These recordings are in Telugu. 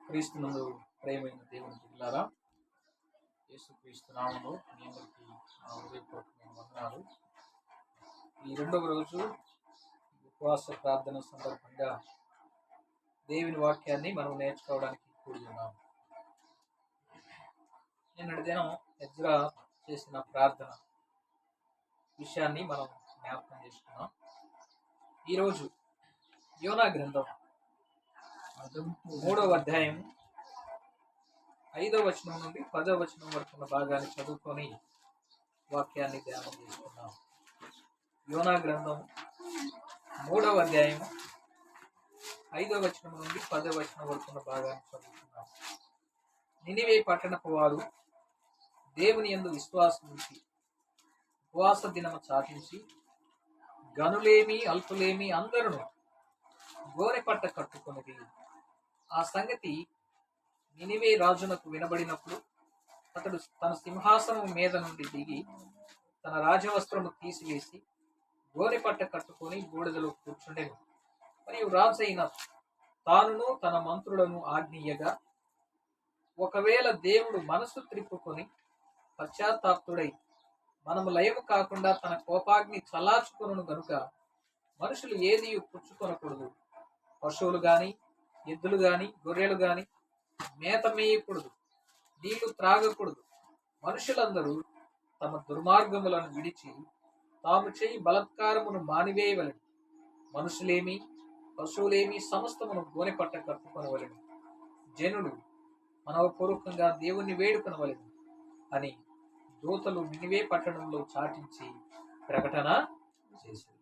క్రీస్తునందు ప్రేమైన దేవుని బిడ్డలారా, యేసుక్రీస్తు నామములో మీ అందరికీ నా హృదయపూర్వకమైన వందనాలు. ఈ రెండవ రోజు ఉపవాస ప్రార్థన సందర్భంగా దేవుని వాక్యాన్ని మనం నేర్చుకోవడానికి కూడి ఉన్నాం. నిన్నటి దినం ఎజ్రా చేసిన ప్రార్థన విషయాన్ని మనం జ్ఞాపకం చేసుకున్నాం. ఈరోజు యోనా గ్రంథం 3వ అధ్యాయం 5వ వచనం నుండి 10వ వచనం వరకు ఉన్న భాగాన్ని చదువుకొని వాక్యాన్ని ధ్యానం చేసుకున్నాం. యోనా గ్రంథం 3వ అధ్యాయం 5వ వచనం నుండి 10వ వచనం వరకు ఉన్న భాగాన్ని చదువుకున్నాం. నినివే పట్టణపు వారు దేవుని యందు విశ్వాసం ఉంచి ఉపవాస దినము చాటించి గనులేమి అల్పులేమి అందరూ గోనె పట్ట కట్టుకున్నది. ఆ సంగతి నినివే రాజునకు వినబడినప్పుడు అతడు తన సింహాసనం మీద నుండి దిగి తన రాజవస్త్రము తీసివేసి గోనె పట్ట కట్టుకొని బూడిదలో కూర్చుండెను. మరియు రాజైన తానును తన మంత్రులను ఆజ్ఞీయగా, ఒకవేళ దేవుడు మనసు త్రిప్పుకొని పశ్చాత్తాప్తుడై మనము లయము కాకుండా తన కోపాగ్ని చల్లార్చుకొనును గనుక మనుషులు ఏది పుచ్చుకొనకూడదు, పశువులు గాని ఎద్దులు గాని గొర్రెలు గాని మేత మేయకూడదు, నీళ్లు త్రాగకూడదు. మనుషులందరూ తమ దుర్మార్గములను విడిచి తాము చేయి బలత్కారమును మానివేయవలెను. మనుషులేమి పశువులేమి సమస్తమును గోనెపట్ట కట్టుకొనవలెను. జనులు మనవపూర్వకంగా దేవుణ్ణి వేడుకొనవలెను అని దూతలు నినివే పట్టణంలో చాటించి ప్రకటన చేశారు.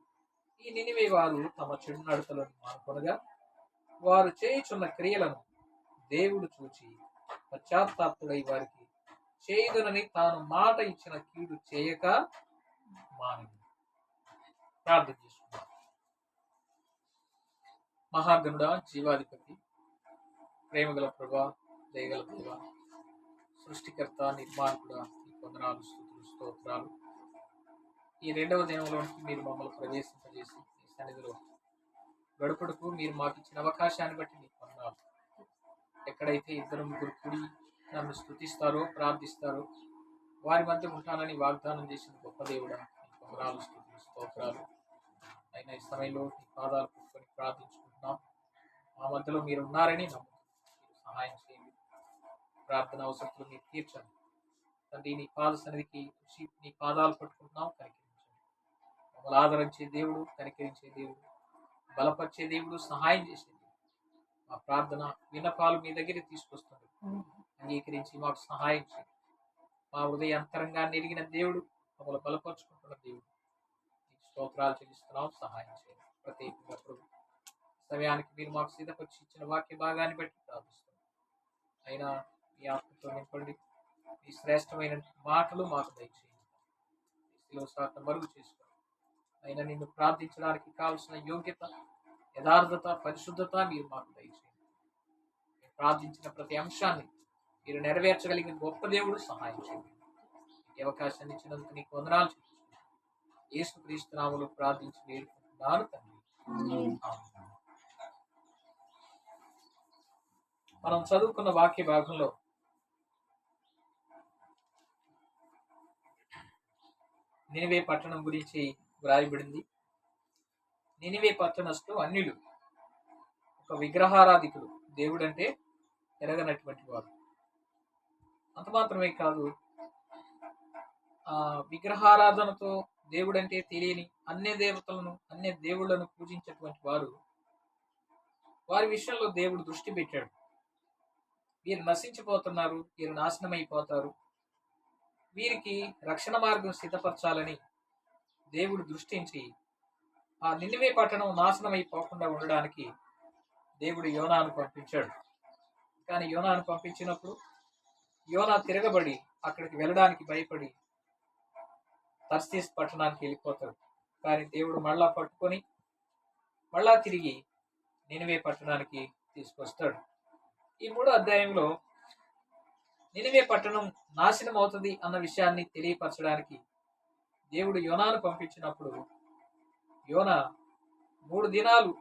ఈ నినివే వారు తమ చెడు నడతలను మానుకొనగా వారు చేయుచున్న క్రియలను దేవుడు చూచి పశ్చాత్తాపుడై వారికి చేయుదునని తాను మాట ఇచ్చిన కీడు చేయక మానడు. ప్రార్థన చేసుకున్నాం. మహాగణుడా, జీవాధిపతి, ప్రేమగల ప్రభా, దయగల దేవా, సృష్టికర్త, నిర్మాణకుడా, ఈ వందనాలు, స్తుతులు, స్తోత్రాలు. ఈ రెండవ దినంలోనికి మీరు మమ్మల్ని ప్రవేశింపజేసి ఈ సన్నిధిలో గడుపుడుకు మీరు మాకు ఇచ్చిన అవకాశాన్ని బట్టి మీకు వందనాలు. ఎక్కడైతే ఇద్దరు ముగ్గురు కూడి నన్ను స్తుతిస్తారో ప్రార్థిస్తారో వారి మధ్య ఉంటానని వాగ్దానం చేసిన గొప్ప దేవుడా, మీకు వందనాలు, స్తుతులు, స్తోత్రాలు. అయినా ఈ సమయంలో మీ పాదాలు పుట్టుకొని ప్రార్థించుకుంటున్నాం. మా మధ్యలో మీరు ఉన్నారని నమ్ముతున్నాం. మీరు సహాయం చేయండి. ప్రార్థన అవసరతలు మీరు తీర్చండి తండ్రి. నీ పాద సన్నిధికి నీ పాదాలు పట్టుకుంటున్నాం. కనికరించండి. మమ్మల్ని ఆదరించే దేవుడు, కనికరించే దేవుడు, బలపరిచే దేవుడు, సహాయం చేసే దేవుడు. మా ప్రార్థన విన్నపాలు మీ దగ్గర తీసుకొస్తుంది. అంగీకరించి మాకు సహాయం చేయండి. మా హృదయ అంతరంగాన్ని ఎరిగిన దేవుడు, మమ్మల్ని బలపరుచుకుంటున్న దేవుడు, నీకు స్తోత్రాలు చెల్లిస్తున్నాం. సహాయం చేయండి. ప్రత్యేకంగా ప్రభు సమయానికి మీరు మాకు సిద్ధపరిచి ఇచ్చిన వాక్య భాగాన్ని బట్టి ప్రార్థిస్తున్నాం. అయినా మీ ఆత్మతో నింపండి. మీ శ్రేష్టమైన మాటలు మాకు దయచేయండి. శాతం మరుగు చేసుకోండి. అయినా నిన్ను ప్రార్థించడానికి కావలసిన యోగ్యత, యథార్థత, పరిశుద్ధత మీరు మాకు దయచేయండి. మీరు ప్రార్థించిన ప్రతి అంశాన్ని మీరు నెరవేర్చగలిగిన గొప్ప దేవుడు, సహాయం చేయండి. ఈ అవకాశాన్ని ఇచ్చినందుకు నీకు వందనాలు చెల్లిస్తున్నాను. యేసుక్రీస్తు నామములో ప్రార్థించి వేడుకుంటున్నాను తండ్రి. ఆమేన్. మనం చదువుకున్న వాక్య భాగంలో నినివే పట్టణం గురించి వ్రాయబడింది. నినివే పట్టణస్థులు అన్యులు, ఒక విగ్రహారాధికులు, దేవుడంటే ఎరగనటువంటి వారు. అంత మాత్రమే కాదు, విగ్రహారాధనతో దేవుడంటే తెలియని అన్య దేవతలను, అన్య దేవుళ్లను పూజించేటువంటి వారు. వారి విషయంలో దేవుడు దృష్టి పెట్టాడు. వీరు నశించిపోతున్నారు, వీరు నాశనం అయిపోతారు, వీరికి రక్షణ మార్గం సిద్ధపరచాలని దేవుడు దృష్టించి ఆ నినివే పట్టణం నాశనం అయిపోకుండా ఉండడానికి దేవుడు యోనాను పంపించాడు. కానీ యోనాను పంపించినప్పుడు యోనా తిరగబడి అక్కడికి వెళ్ళడానికి భయపడి తర్సీస్ పట్టణానికి వెళ్ళిపోతాడు. కానీ దేవుడు మళ్ళా పట్టుకొని మళ్ళా తిరిగి నినివే పట్టణానికి తీసుకొస్తాడు. ఈ 3వ అధ్యాయంలో నినివే పట్టణం నాశనం అవుతుంది అన్న విషయాన్ని తెలియపరచడానికి దేవుడు యోనాను పంపించినప్పుడు యోనా 3 దినాలు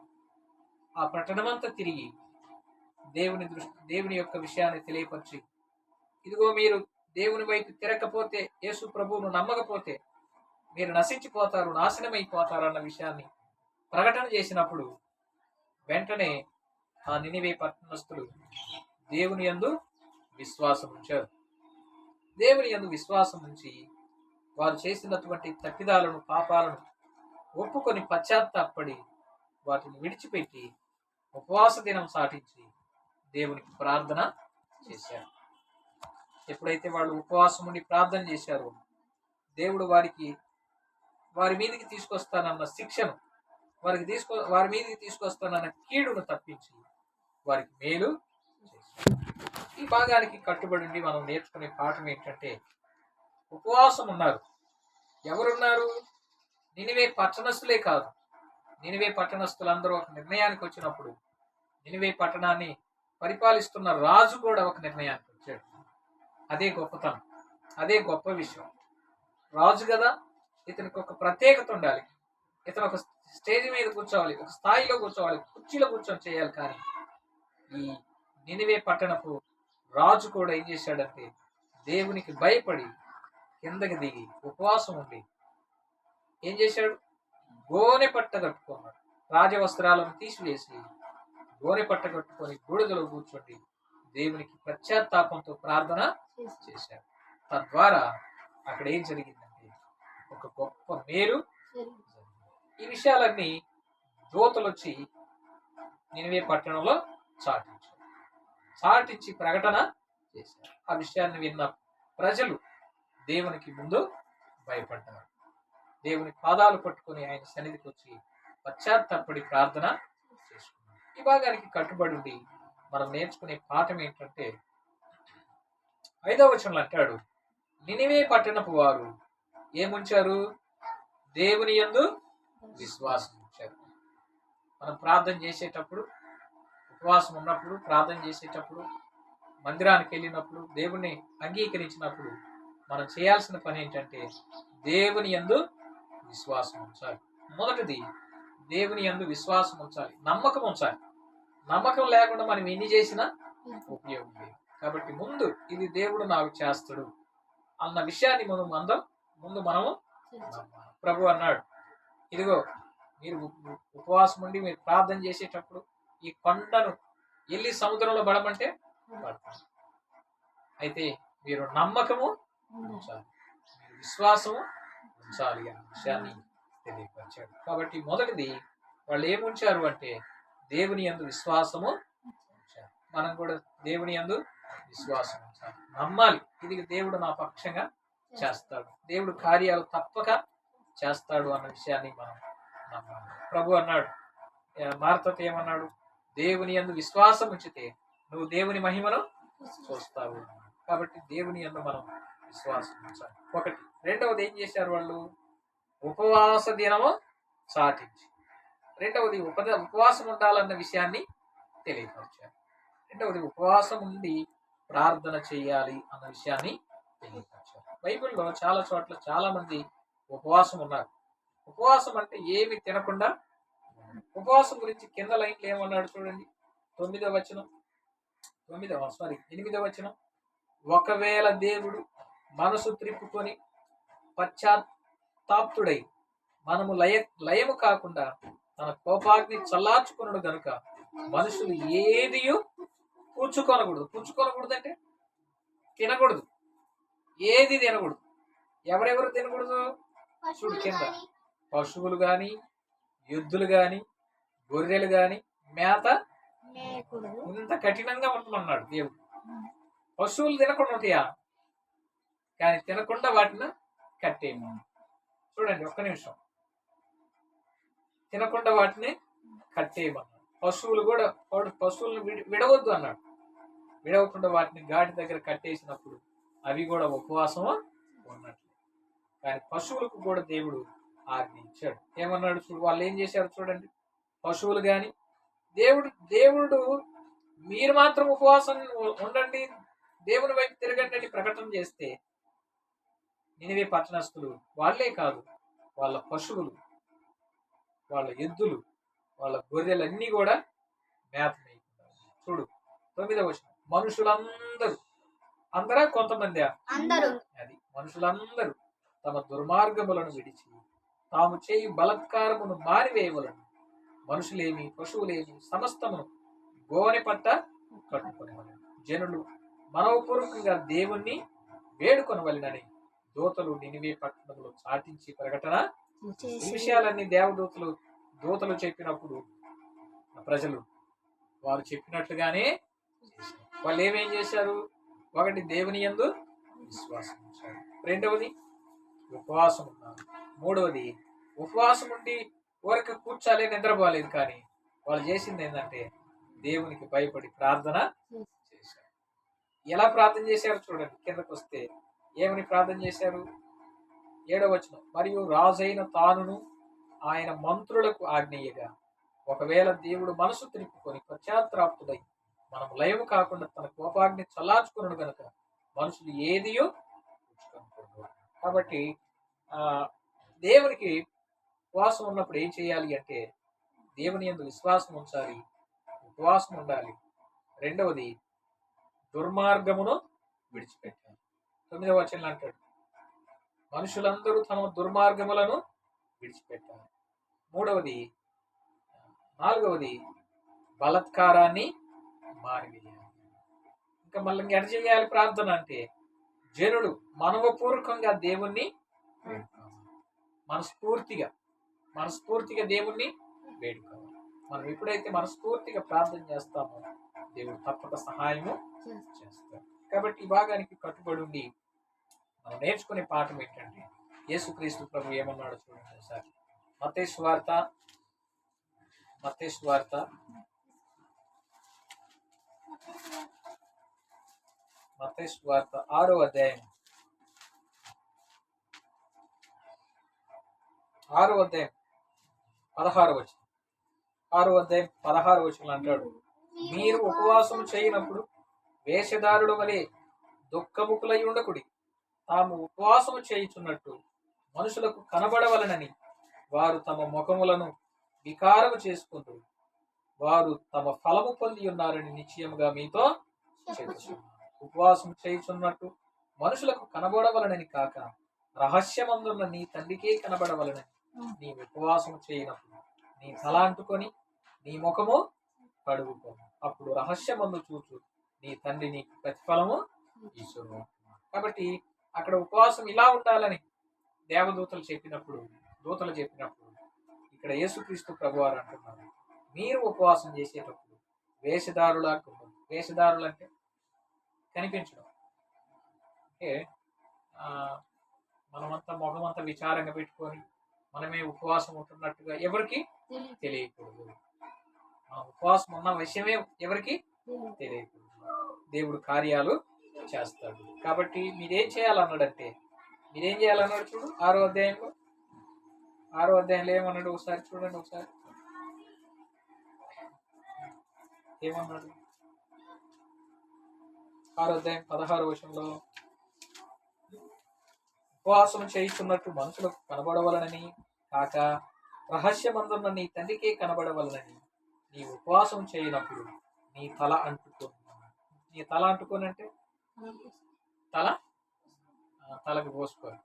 ఆ పట్టణమంతా తిరిగి దేవుని యొక్క విషయాన్ని తెలియపరిచి, ఇదిగో మీరు దేవుని వైపు తిరగకపోతే, యేసు ప్రభువును నమ్మకపోతే మీరు నశించిపోతారు, నాశనమైపోతారు అన్న విషయాన్ని ప్రకటన చేసినప్పుడు వెంటనే ఆ నినివే పట్టణస్థులు దేవుని యందు విశ్వాసం ఉంచారు. దేవుని యందు విశ్వాసం ఉంచి వారు చేసినటువంటి తప్పిదాలను, పాపాలను ఒప్పుకొని పశ్చాత్తాపడి వాటిని విడిచిపెట్టి ఉపవాస దినం సాటించి దేవునికి ప్రార్థన చేశారు. ఎప్పుడైతే వాళ్ళు ఉపవాసం ఉండి ప్రార్థన చేశారో దేవుడు వారి మీదకి తీసుకొస్తానన్న శిక్షను, వారి మీదకి తీసుకొస్తానన్న కీడును తప్పించి వారికి మేలు చేశారు. ఈ భాగానికి కట్టుబడి మనం నేర్చుకునే పాఠం ఏంటంటే, ఉపవాసం ఉన్నారు. ఎవరున్నారు? నినివే పట్టణస్థులే కాదు, నినివే పట్టణస్థులందరూ ఒక నిర్ణయానికి వచ్చినప్పుడు నినివే పట్టణాన్ని పరిపాలిస్తున్న రాజు కూడా ఒక నిర్ణయానికి వచ్చాడు. అదే గొప్పతనం, అదే గొప్ప విషయం. రాజు కదా, ఇతనికి ఒక ప్రత్యేకత ఉండాలి, ఇతను ఒక స్టేజ్ మీద కూర్చోవాలి, ఒక స్థాయిలో కూర్చోవాలి, కుర్చీలో కూర్చొని చేయాలి. కానీ ఈ నినివే పట్టణపు రాజు కూడా ఏం చేశాడంటే, దేవునికి భయపడి కిందకి దిగి ఉపవాసం ఉండి ఏం చేశాడు? గోనె పట్ట కట్టుకున్నాడు. రాజవస్త్రాలను తీసివేసి గోనె పట్ట కట్టుకొని బూడిదలో కూర్చోండి దేవునికి పశ్చాత్తాపంతో ప్రార్థన చేశాడు. తద్వారా అక్కడ ఏం జరిగిందంటే ఒక గొప్ప మేలు. ఈ విషయాలన్నీ దూతలు వచ్చి నినివే పట్టణంలో చాటించి ప్రకటన చేశారు. ఆ విషయాన్ని విన్న ప్రజలు దేవునికి ముందు భయపడ్డారు. దేవుని పాదాలు పట్టుకుని ఆయన సన్నిధికి వచ్చి పశ్చాత్తాపడి ప్రార్థన చేసుకున్నారు. ఈ భాగానికి కట్టుబడి ఉండి మనం నేర్చుకునే పాఠం ఏంటంటే, 5వ వచనంలో అంటాడు, నినివే పట్టణపు వారు ఏముంచారు? దేవుని యందు విశ్వాసం ఉంచారు. మనం ప్రార్థన చేసేటప్పుడు, ఉపవాసం ఉన్నప్పుడు, ప్రార్థన చేసేటప్పుడు, మందిరానికి వెళ్ళినప్పుడు, దేవుణ్ణి అంగీకరించినప్పుడు మనం చేయాల్సిన పని ఏంటంటే దేవుని యందు విశ్వాసం ఉంచాలి. మొదటిది దేవుని యందు విశ్వాసం ఉంచాలి, నమ్మకం ఉంచాలి. నమ్మకం లేకుండా మనం ఎన్ని చేసినా ఉపయోగం లేదు. కాబట్టి ముందు ఇది దేవుడు నాకు చేస్తాడు అన్న విషయాన్ని ముందు మనము ప్రభు అన్నాడు, ఇదిగో మీరు ఉపవాసం ఉండి మీరు ప్రార్థన చేసేటప్పుడు ఈ కొండను వెళ్ళి సముద్రంలో పడమంటే పడతాను. అయితే మీరు నమ్మకము ఉంచాలి, మీరు విశ్వాసము ఉంచాలి అనే విషయాన్ని తెలియపరిచాడు. కాబట్టి మొదటిది వాళ్ళు ఏముంచారు అంటే దేవుని యందు విశ్వాసము ఉంచారు. మనం కూడా దేవుని యందు విశ్వాసం ఉంచాలి, నమ్మాలి. ఇది దేవుడు నా పక్షంగా చేస్తాడు, దేవుడు కార్యాలు తప్పక చేస్తాడు అన్న విషయాన్ని మనం నమ్మాలి. ప్రభు అన్నాడు, మార్తతో ఏమన్నాడు? దేవుని యందు విశ్వాసం ఉంచితే నువ్వు దేవుని మహిమను చూస్తావు. కాబట్టి దేవుని యందు మనం విశ్వాసం ఉంచాలి. ఒకటి. రెండవది ఏం చేశారు వాళ్ళు? ఉపవాస దినము సాటించి. రెండవది ఉపవాసం ఉండాలన్న విషయాన్ని తెలియపరిచారు. రెండవది ఉపవాసం ఉండి ప్రార్థన చేయాలి అన్న విషయాన్ని తెలియపరిచారు. బైబిల్లో చాలా చోట్ల చాలా మంది ఉపవాసం ఉన్నారు. ఉపవాసం అంటే ఏమి తినకుండా. ఉపవాసం గురించి కింద లైన్లు ఏమన్నాడు చూడండి, 8వ వచనం. ఒకవేళ దేవుడు మనసు త్రిప్పుకొని పశ్చాత్తాప్తుడై మనము లయము కాకుండా తన కోపాగ్ని చల్లార్చుకున్నాడు గనుక మనుషులు ఏది పుచ్చుకోనకూడదు అంటే తినకూడదు, ఏది తినకూడదు. ఎవరెవరు తినకూడదు? చూడు కింద, పశువులు గాని, ఎద్దులు గాని, గొర్రెలు గాని మేత ఇంత కఠినంగా ఉంటున్నాడు దేవుడు. పశువులు తినకుండా ఉంటాయా? కానీ తినకుండా వాటిని కట్టేయము. చూడండి ఒక్క నిమిషం, తినకుండా వాటిని కట్టేయమన్నాడు. పశువులను విడవద్దు అన్నాడు. విడవకుండా వాటిని గాడి దగ్గర కట్టేసినప్పుడు అవి కూడా ఉపవాసము ఉన్నట్లు. కానీ పశువులకు కూడా దేవుడు ఆజ్ఞ ఇచ్చాడు. ఏమన్నాడు చూడు, వాళ్ళు ఏం చేశారు చూడండి. పశువులు గాని దేవుడు మీరు మాత్రం ఉపవాసం ఉండండి, దేవుని వైపు తిరగండి అని ప్రకటన చేస్తే నినివే పట్టణస్థులు వాళ్ళే కాదు, వాళ్ళ పశువులు, వాళ్ళ ఎద్దులు, వాళ్ళ గొర్రెలన్నీ కూడా మేత మేయకుండా. చూడు, 9వ వచనం, మనుషులందరూ, అందరా కొంతమంది, అందరూ అది మనుషులందరూ తమ దుర్మార్గములను విడిచి తాము చేయి బలత్కారమును మారివేయవలను. మనుషులేమి పశువులేమి సమస్తమును గోనె పట్ట కట్టుకొనవలెను. జనులు మనవపూర్వకంగా దేవుణ్ణి వేడుకొనవలెనని దూతలు నినివే పట్టణంలో చాటించి ప్రకటన. ఈ విషయాలన్నీ దూతలు చెప్పినప్పుడు ప్రజలు వారు చెప్పినట్లుగానే చేశారు. వాళ్ళు ఏమేం చేశారు? ఒకటి, దేవుని యందు విశ్వాసం ఉంచారు. రెండవది, ఉపవాసం ఉన్నారు. మూడవది, ఉపవాసం ఉండి ఊరికి కూర్చోలే, నిద్రపోలేదు. కానీ వాళ్ళు చేసింది ఏంటంటే దేవునికి భయపడి ప్రార్థన చేశారు. ఎలా ప్రార్థన చేశారు చూడండి. కిందకు వస్తే ఏమని ప్రార్థన చేశారు? 7వ వచనం, మరియు రాజైన తానును ఆయన మంత్రులకు ఆజ్ఞేయగా, ఒకవేళ దేవుడు మనసు తిరుపుకొని పశ్చాత్తాపుడై మనం లయము కాకుండా తన కోపాగ్ని చల్లార్చుకున్నాడు గనుక మనుషులు ఏదియో ఉంచుకోకూడదు. కాబట్టి దేవునికి ఉపవాసం ఉన్నప్పుడు ఏం చేయాలి అంటే దేవుని యందు విశ్వాసం ఉంచాలి, ఉపవాసం ఉండాలి. రెండవది, దుర్మార్గమును విడిచిపెట్టాలి. 9వ వచనంలో అంటాడు, మనుషులందరూ తమ దుర్మార్గములను విడిచిపెట్టాలి. నాలుగవది, బలత్కారాన్ని మారివేయాలి. ఇంకా మళ్ళీ ఎడ చేయాలి ప్రార్థన అంటే జనులు మనవపూర్వకంగా దేవుణ్ణి మనస్ఫూర్తిగా దేవుణ్ణి వేడుకోవాలి. మనం ఎప్పుడైతే మనస్ఫూర్తిగా ప్రార్థన చేస్తామో దేవుడు తప్పక సహాయము చేస్తాడు. కాబట్టి ఈ భాగానికి కట్టుబడి ఉండి మనం నేర్చుకునే పాఠం ఏంటంటే యేసుక్రీస్తు ప్రభు ఏమన్నాడో చూడండి ఒకసారి. మత్తయి సువార్త 6వ అధ్యాయం 16వ వచనం. 6వ అధ్యాయం 16వ వచనం అంటాడు, మీరు ఉపవాసం చేయనప్పుడు వేషధారుల వలె దుఃఖముఖులై ఉండకుడి, తాము ఉపవాసము చేయుచున్నట్టు మనుషులకు కనబడవలనని వారు తమ ముఖములను వికారము చేసుకుంటారు. వారు తమ ఫలము పొంది ఉన్నారని నిశ్చయముగా మీతో చెప్పుచున్నాను. ఉపవాసం చేయుచున్నట్టు మనుషులకు కనబడవలనని కాక రహస్యమందున్న నీ తండ్రికే కనబడవలనని నీ ఉపవాసం చేయనప్పుడు నీ తల అంటుకొని నీ ముఖము కడుగుకొని అప్పుడు రహస్యమందు చూచు నీ తండ్రి నీకు ప్రతిఫలము ఇచ్చును. కాబట్టి అక్కడ ఉపవాసం ఇలా ఉండాలని దూతలు చెప్పినప్పుడు ఇక్కడ యేసుక్రీస్తు ప్రభువారు అంటున్నారు, మీరు ఉపవాసం చేసేటప్పుడు వేషధారులకు, వేషధారులు అంటే కనిపించడం. అంటే మనమంతా ముఖమంతా విచారంగా పెట్టుకొని మనమే ఉపవాసం ఉంటున్నట్టుగా ఎవరికి తెలియకూడదు. మన ఉపవాసం ఉన్న విషయమే ఎవరికి తెలియకూడదు. దేవుడు కార్యాలు చేస్తాడు. కాబట్టి మీరేం చేయాలన్నాడంటే చూడు 6వ అధ్యాయంలో ఏమన్నాడు ఒకసారి చూడండి. ఒకసారి ఏమన్నాడు? 6వ అధ్యాయం 16వ వచనంలో, ఉపవాసం చేయుచున్నట్టు మనుషులకు కనబడవలనని కాక రహస్యమందున్న నీ తండ్రికే కనబడవలనని నీ ఉపవాసం చేయనప్పుడు నీ తల అంటుకొని అంటే తలకు పోసుకొని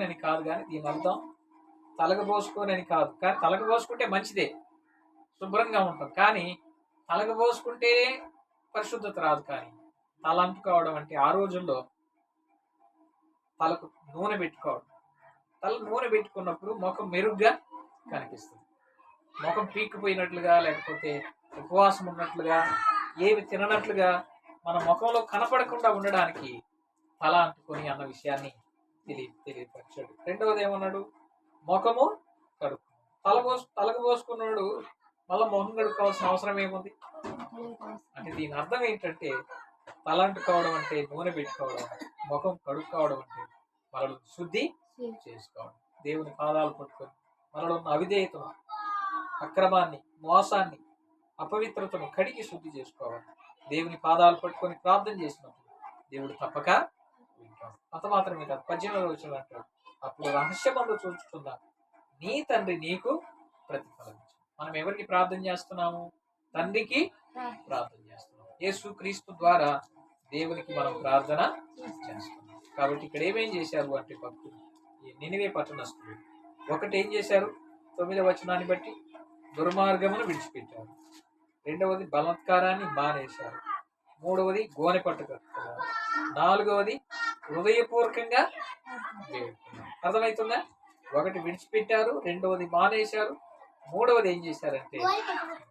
అని కాదు. కానీ దీని అర్థం తలకు పోసుకొని అని కాదు. కానీ తలకు పోసుకుంటే మంచిదే, శుభ్రంగా ఉంటాం. కానీ తలకు పోసుకుంటే పరిశుద్ధత రాదు. కానీ తల అంటుకోవడం అంటే ఆ రోజుల్లో తలకు నూనె పెట్టుకోవడం. తల నూనె పెట్టుకున్నప్పుడు ముఖం మెరుగ్గా కనిపిస్తుంది. ముఖం పీక్కుపోయినట్లుగా లేకపోతే ఉపవాసం ఉన్నట్లుగా ఏమి తిననట్లుగా మన ముఖంలో కనపడకుండా ఉండడానికి తల అంటుకొని అన్న విషయాన్ని తెలియపరిచాడు. రెండవది ఏమన్నాడు? ముఖము కడుక్కు. తలకు పోసుకున్నాడు మళ్ళీ ముఖం కడుక్కోవాల్సిన అవసరం ఏముంది అంటే దీని అర్థం ఏంటంటే తల అంటుకోవడం అంటే నూనె పెట్టుకోవడం, ముఖం కడుక్కోవడం అంటే మనల్ని శుద్ధి చేసుకోవడం. దేవుని పాదాలు పట్టుకొని మనలో ఉన్న అవిధేయతను, అక్రమాన్ని, మోసాన్ని, అపవిత్రతను కడిగి శుద్ధి చేసుకోవాలి. దేవుని పాదాలు పట్టుకొని ప్రార్థన చేసినప్పుడు దేవుడు తప్పక వింటాడు. అంత మాత్రమే కాదు, 18వ వచనం అంటాడు, అప్పుడు రహస్యమందు చూచుకున్న నీ తండ్రి నీకు ప్రతిఫలం. మనం ఎవరికి ప్రార్థన చేస్తున్నాము? తండ్రికి ప్రార్థన చేస్తున్నాం. యేసు క్రీస్తు ద్వారా దేవునికి మనం ప్రార్థన చేస్తాం. కాబట్టి ఇక్కడ ఏమేం చేశారు అంటే భక్తులు, ఈ నినివే పట్టణస్థులు ఒకటి ఏం చేశారు, 9వ వచనాన్ని బట్టి దుర్మార్గమును విడిచిపెట్టారు. రెండవది బలాత్కారాన్ని మానేశారు. మూడవది గోనె పట్టు కట్టుకున్నారు. నాలుగవది హృదయపూర్వకంగా వేడుకున్నారు. అర్థమవుతుందా? ఒకటి విడిచిపెట్టారు, రెండవది మానేశారు, మూడవది ఏం చేశారంటే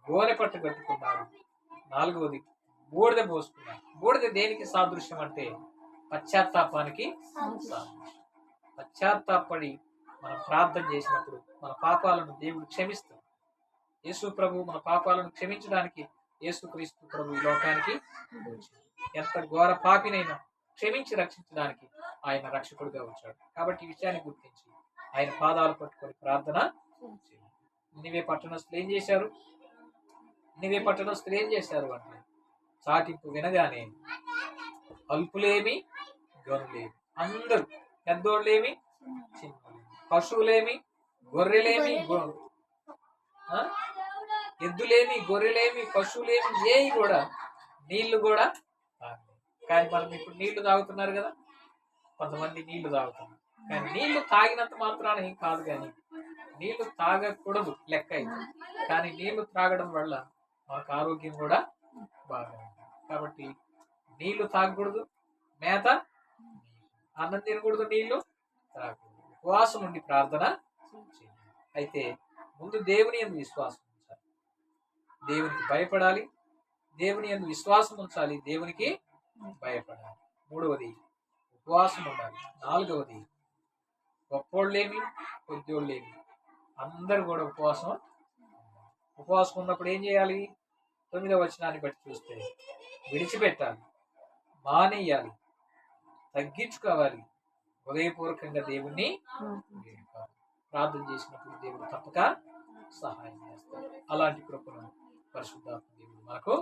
గోనె పట్టు కట్టుకున్నారు, నాలుగవది బూడిద పోసుకున్నారు. బూడిద దేనికి సాదృశ్యం అంటే పశ్చాత్తాపానికి సాదృశ్యం. పశ్చాత్తాపడి మనం ప్రార్థన చేసినప్పుడు మన పాపాలను దేవుడు క్షమిస్తాడు. యేసు ప్రభు మన పాపాలను క్షమించడానికి యేసుక్రీస్తు ప్రభు ఈ లోకానికి వచ్చాడు. ఎంత ఘోర పాపినైనా క్షమించి రక్షించడానికి ఆయన రక్షకుడిగా వచ్చాడు. కాబట్టి ఈ విషయాన్ని గుర్తించి ఆయన పాదాలు పట్టుకొని ప్రార్థన చేయాలి. నినివే పట్టణస్థులు ఏం చేశారు? నినివే పట్టణస్థులు ఏం చేశారు అంటే చాటింపు వినగానే అల్పులేమి గనులేమి, అందరూ పెద్దోళ్ళేమి చిన్నోళ్ళేమి, పశువులేమి గొర్రెలేమి ఎద్దులేమి గొర్రెలేమి పశువులేమి ఏవి కూడా నీళ్లు కూడా తాగలేదు. కానీ మనం ఇప్పుడు నీళ్లు తాగుతున్నారు కదా, కొంతమంది నీళ్లు తాగుతున్నారు. కానీ నీళ్లు తాగినంత మాత్రాన ఏం కాదు, కానీ నీళ్లు తాగకూడదు లెక్క అయితే. కానీ నీళ్లు తాగడం వల్ల మనకు ఆరోగ్యం కూడా బాగా ఉంటుంది. కాబట్టి నీళ్లు తాగకూడదు, మేత అన్నం తినకూడదు, నీళ్లు తాగకూడదు. ఉపవాసం ఉండి ప్రార్థన చేయాలి. అయితే ముందు దేవుని యందు విశ్వాసం ఉంచాలి, దేవునికి భయపడాలి. దేవుని యందు విశ్వాసం ఉంచాలి, దేవునికి భయపడాలి. మూడవది ఉపవాసం ఉండాలి. నాలుగవది గొప్పోళ్ళేమి కొద్దిోళ్ళేమి అందరూ కూడా ఉపవాసం ఉన్నప్పుడు ఏం చేయాలి? 9వ వచనాన్ని బట్టి చూస్తే విడిచిపెట్టాలి, మానేయాలి, తగ్గించుకోవాలి, హృదయపూర్వకంగా దేవుణ్ణి ప్రార్థన చేసినప్పుడు దేవుడు తప్పక సహాయం చేస్తాడు. అలాంటి కృపను పరిశుద్ధాత్మ దేవుడు మనకు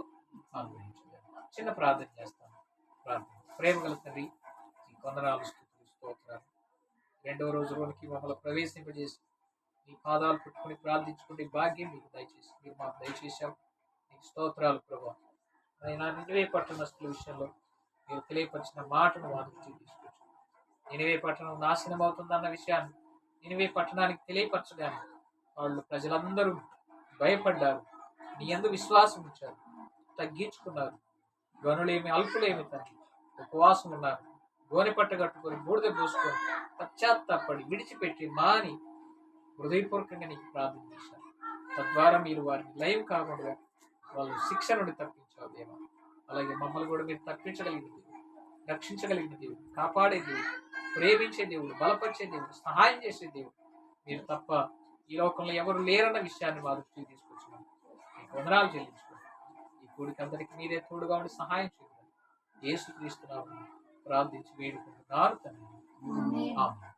అనుగ్రహించాలి. చిన్న ప్రార్థన చేస్తాను. ప్రార్థన. ప్రేమ గల తండ్రి, ఈ వందనాలు స్తుతులు స్తోత్రాలు. 2వ రోజులోనికి మమ్మల్ని ప్రవేశింపజేసి మీ పాదాలు పెట్టుకుని ప్రార్థించుకునే భాగ్యం మీకు దయచేసి మీరు మాకు దయచేశావు. మీకు స్తోత్రాలు ప్రభా. అయినా నినివే పట్టణస్థుల విషయంలో మీరు తెలియపరిచిన మాటను వారి తీసుకొచ్చు. నినివే పట్టణం నాశనం అవుతుందన్న విషయాన్ని నినివే పట్టణానికి తెలియపరచడానికి వాళ్ళు ప్రజలందరూ భయపడ్డారు, నీ యందు విశ్వాసం ఉంచారు, తగ్గించుకున్నారు. గనులేమి అల్పులేమి తండ్రి ఉపవాసం ఉన్నారు, గోనె పట్ట కట్టుకొని బూడిద పోసుకొని పశ్చాత్తాపడి విడిచిపెట్టి మాని హృదయపూర్వకంగా నీకు ప్రార్థన చేశారు. తద్వారా మీరు వారిని లయం కాకుండా వాళ్ళు శిక్ష నుండి తప్పించావు దేవా. అలాగే మమ్మల్ని కూడా మీరు తప్పించగలిగిన దేవుడు, రక్షించగలిగిన దేవుడు, కాపాడే దేవుడు, ప్రేమించే దేవుడు, బలపరిచే దేవుడు, సహాయం చేసే దేవుడు మీరు తప్ప ఈ లోకంలో ఎవరు లేరన్న విషయాన్ని మా దృష్టికి తీసుకొచ్చినారు. మీకు వందనాలు చెల్లించుకోండి. ఈ కూడికి అందరికీ మీరే తోడుగా ఉండి సహాయం చేయాలి. యేసుక్రీస్తు నామమున ప్రార్థించి వేడుకుంటున్నారు తండ్రి. ఆమేన్.